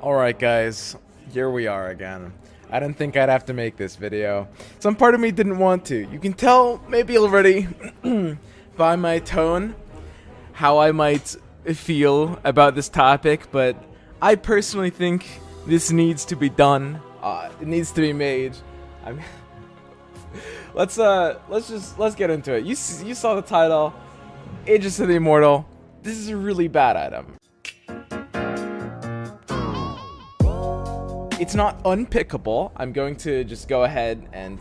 Alright guys, here we are again. I didn't think I'd have to make this video. Some part of me didn't want to. You can tell maybe already by my tone how I might feel about this topic, but I personally think this needs to be done. It needs to be made. Let's get into it. You saw the title, Aegis of the Immortal. This is a really bad item. It's not unpickable. I'm going to just go ahead and,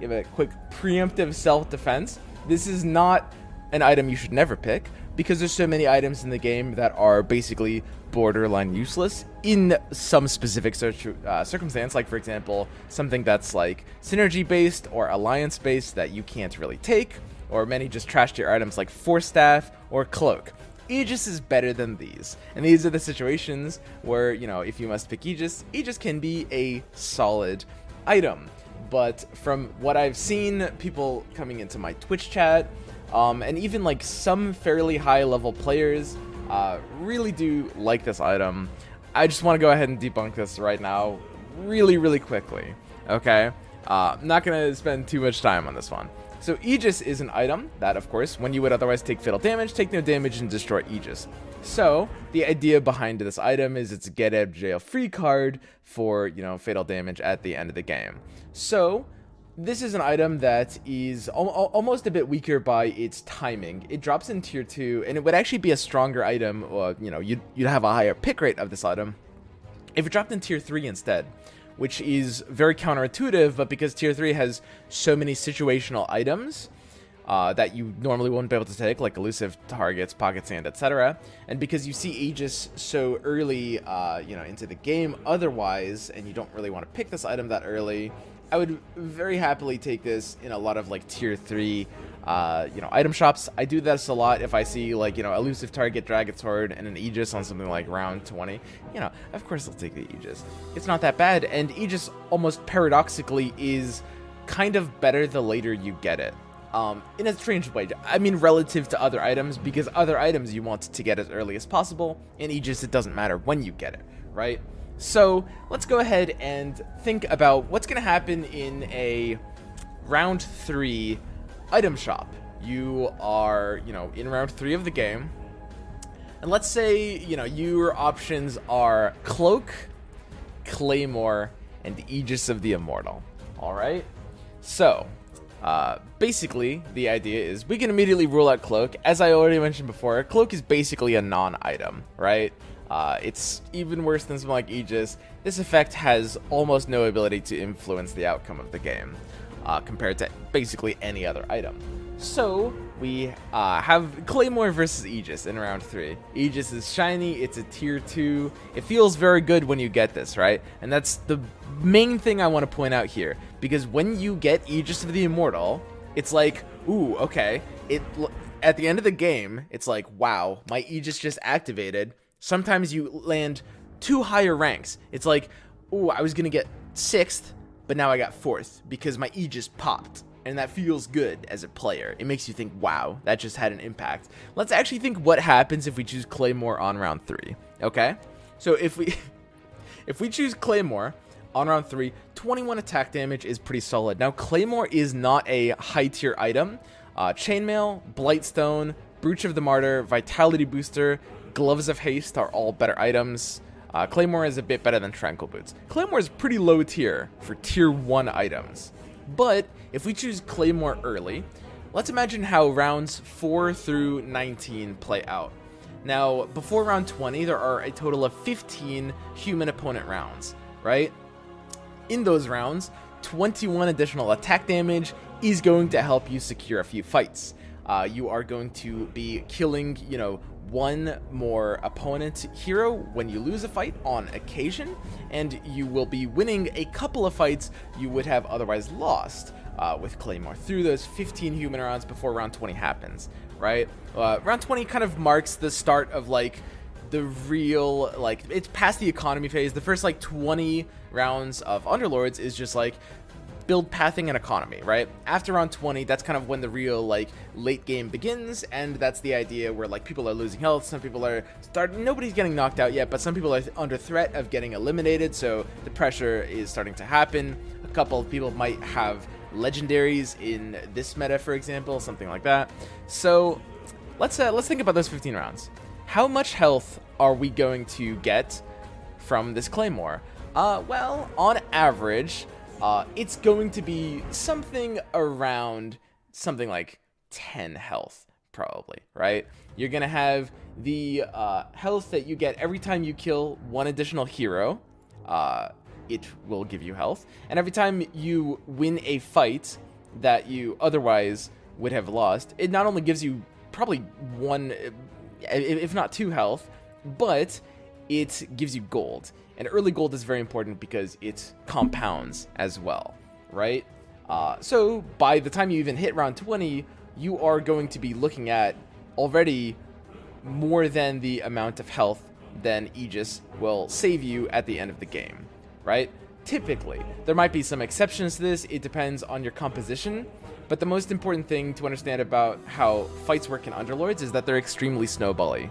give a quick preemptive self-defense. This is not an item you should never pick, because there's so many items in the game that are basically borderline useless in some specific circumstance, like for example, something that's like synergy-based or alliance-based that you can't really take, or many just trash tier items like Force Staff or Cloak. Aegis is better than these, and these are the situations where, if you must pick Aegis, Aegis can be a solid item. But from what I've seen, people coming into my Twitch chat, and even like some fairly high level players, really do like this item. I just want to go ahead and debunk this right now, really quickly, okay? I'm not going to spend too much time on this one. So Aegis is an item that, of course, when you would otherwise take fatal damage, take no damage and destroy Aegis. So the idea behind this item is it's a get out of jail free card for, fatal damage at the end of the game. So this is an item that is almost a bit weaker by its timing. It drops in tier 2, and it would actually be a stronger item, or, you'd have a higher pick rate of this item if it dropped in tier 3 instead, which is very counterintuitive, but because tier 3 has so many situational items that you normally won't be able to take, like elusive targets, pocket sand, etc., and because you see Aegis so early, into the game otherwise, and you don't really want to pick this item that early, I would very happily take this in a lot of like tier 3 item shops. I do this a lot if I see like, elusive target, Dragon Sword, and an Aegis on something like round 20. Of course I'll take the Aegis. It's not that bad, and Aegis almost paradoxically is kind of better the later you get it. In a strange way. I mean relative to other items, because other items you want to get as early as possible, and Aegis it doesn't matter when you get it, right? So let's go ahead and think about what's going to happen in a round 3 item shop. You are, in round 3 of the game, and let's say, your options are Cloak, Claymore, and Aegis of the Immortal. Alright? So, basically, the idea is we can immediately rule out Cloak. As I already mentioned before, Cloak is basically a non-item, right? It's even worse than something like Aegis. This effect has almost no ability to influence the outcome of the game, compared to basically any other item. So we have Claymore versus Aegis in round 3. Aegis is shiny, it's a tier 2. It feels very good when you get this, right? And that's the main thing I want to point out here, because when you get Aegis of the Immortal, it's like, ooh, okay. At the end of the game, it's like, wow, my Aegis just activated. Sometimes you land 2 higher ranks. It's like, ooh, I was gonna get 6th, but now I got 4th because my Aegis popped, and that feels good as a player. It makes you think, wow, that just had an impact. Let's actually think what happens if we choose Claymore on round 3, okay? So if we choose Claymore on round 3, 21 attack damage is pretty solid. Now, Claymore is not a high-tier item. Chainmail, Blightstone, Brooch of the Martyr, Vitality Booster, Gloves of Haste are all better items. Claymore is a bit better than Tranquil Boots. Claymore is pretty low tier for tier 1 items. But if we choose Claymore early, let's imagine how rounds 4 through 19 play out. Now, before round 20, there are a total of 15 human opponent rounds, right? In those rounds, 21 additional attack damage is going to help you secure a few fights. You are going to be killing, one more opponent hero when you lose a fight on occasion, and you will be winning a couple of fights you would have otherwise lost with Claymore through those 15 human rounds before round 20 happens, right? Round 20 kind of marks the start of like the real, like, it's past the economy phase. The first like 20 rounds of Underlords is just like build pathing and economy, right? After round 20, that's kind of when the real like late game begins, and that's the idea where like people are losing health, some people are nobody's getting knocked out yet, but some people are under threat of getting eliminated, so the pressure is starting to happen. A couple of people might have legendaries in this meta, for example, something like that. So let's think about those 15 rounds. How much health are we going to get from this Claymore? Well, on average, it's going to be something around something like 10 health, probably, right? You're going to have the health that you get every time you kill one additional hero. It will give you health. And every time you win a fight that you otherwise would have lost, it not only gives you probably one, if not two health, but it gives you gold. And early gold is very important because it compounds as well, right? So by the time you even hit round 20, you are going to be looking at already more than the amount of health than Aegis will save you at the end of the game, right? Typically. There might be some exceptions to this. It depends on your composition. But the most important thing to understand about how fights work in Underlords is that they're extremely snowbally.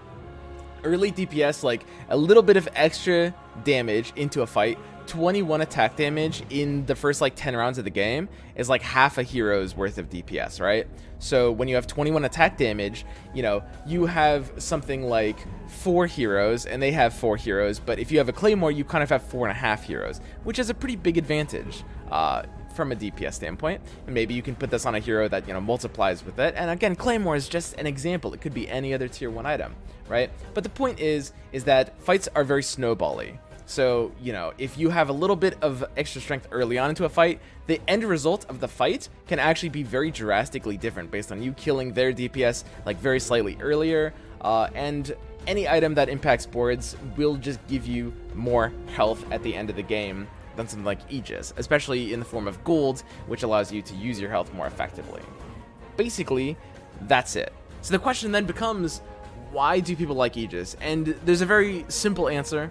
Early DPS, like a little bit of extra damage into a fight, 21 attack damage in the first like 10 rounds of the game is like half a hero's worth of DPS, right? So when you have 21 attack damage, you know, you have something like 4 heroes and they have 4 heroes, but if you have a Claymore, you kind of have 4.5 heroes, which is a pretty big advantage from a DPS standpoint. And maybe you can put this on a hero that, you know, multiplies with it. And again, Claymore is just an example. It could be any other tier 1 item, right? But the point is that fights are very snowbally. So, you know, if you have a little bit of extra strength early on into a fight, the end result of the fight can actually be very drastically different based on you killing their DPS like very slightly earlier. And any item that impacts boards will just give you more health at the end of the game than something like Aegis, especially in the form of gold, which allows you to use your health more effectively. Basically, that's it. So the question then becomes, why do people like Aegis? And there's a very simple answer,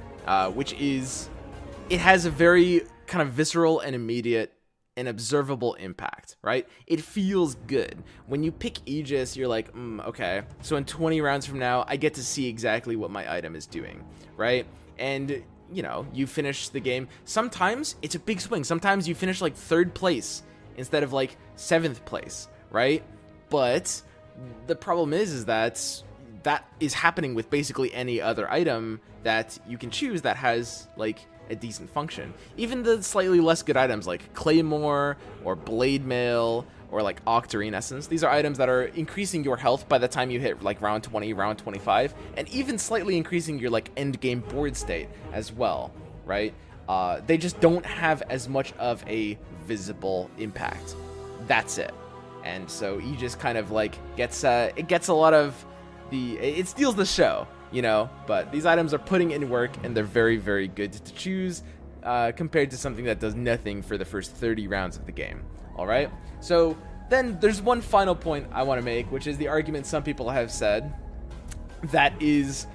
which is it has a very kind of visceral and immediate and observable impact, right? It feels good. When you pick Aegis, you're like, okay, so in 20 rounds from now, I get to see exactly what my item is doing, right? And, you know, you finish the game. Sometimes it's a big swing. Sometimes you finish like 3rd place instead of like 7th place, right? But the problem is that is happening with basically any other item that you can choose that has like a decent function. Even the slightly less good items like Claymore or Blade Mail or like Octarine Essence, these are items that are increasing your health by the time you hit like round 20, round 25, and even slightly increasing your like end game board state as well, right? They just don't have as much of a visible impact. That's it. And so Aegis kind of like gets a lot of it steals the show, you know, but these items are putting in work and they're very, very good to choose compared to something that does nothing for the first 30 rounds of the game. All right. So then there's one final point I want to make, which is the argument some people have said that is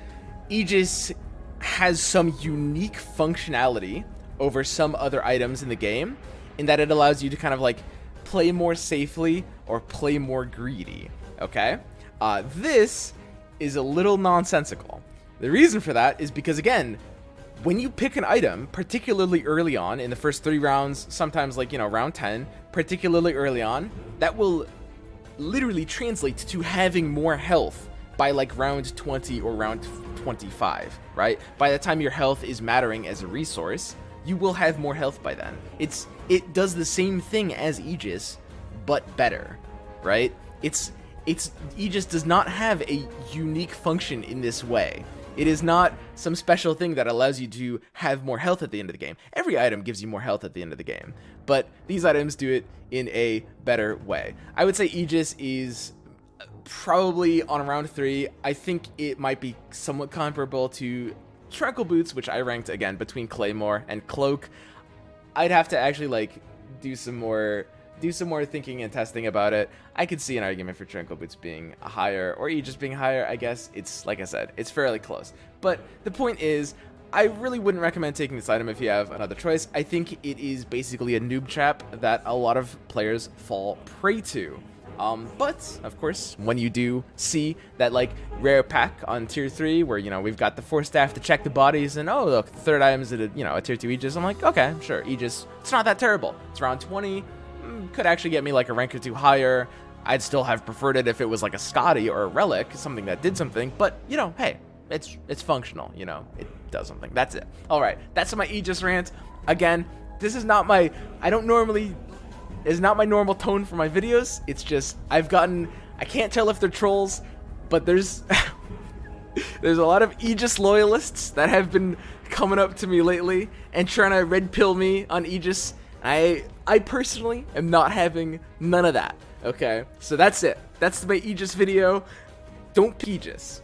Aegis has some unique functionality over some other items in the game in that it allows you to kind of like play more safely or play more greedy. Okay. This is a little nonsensical. The reason for that is because, again, when you pick an item, particularly early on in the first 3 rounds, sometimes like, you know, round 10, particularly early on, that will literally translate to having more health by like round 20 or round 25, right? By the time your health is mattering as a resource, you will have more health by then. It does the same thing as Aegis, but better, right? Aegis does not have a unique function in this way. It is not some special thing that allows you to have more health at the end of the game. Every item gives you more health at the end of the game, but these items do it in a better way. I would say Aegis is probably on round 3. I think it might be somewhat comparable to Tranquil Boots, which I ranked again between Claymore and Cloak. I'd have to actually like do some more thinking and testing about it. I could see an argument for Tranquil Boots being higher or Aegis being higher. I guess it's, like I said, it's fairly close. But the point is, I really wouldn't recommend taking this item if you have another choice. I think it is basically a noob trap that a lot of players fall prey to. But of course, when you do see that like rare pack on tier 3 where, you know, we've got the 4 staff to check the bodies and, oh look, the third item is a, you know, a tier 2 Aegis, I'm like, okay, sure, Aegis, it's not that terrible. It's around 20, could actually get me like a rank or 2 higher. I'd still have preferred it if it was like a Scotty or a Relic, something that did something, but, you know, hey, it's functional, you know, it does something. That's it. All right, that's my Aegis rant. Again, this is not my, it's not my normal tone for my videos. It's just, I can't tell if they're trolls, but there's there's a lot of Aegis loyalists that have been coming up to me lately and trying to red pill me on Aegis. I personally am not having none of that. Okay, so that's it. That's my Aegis video. Don't pick Aegis.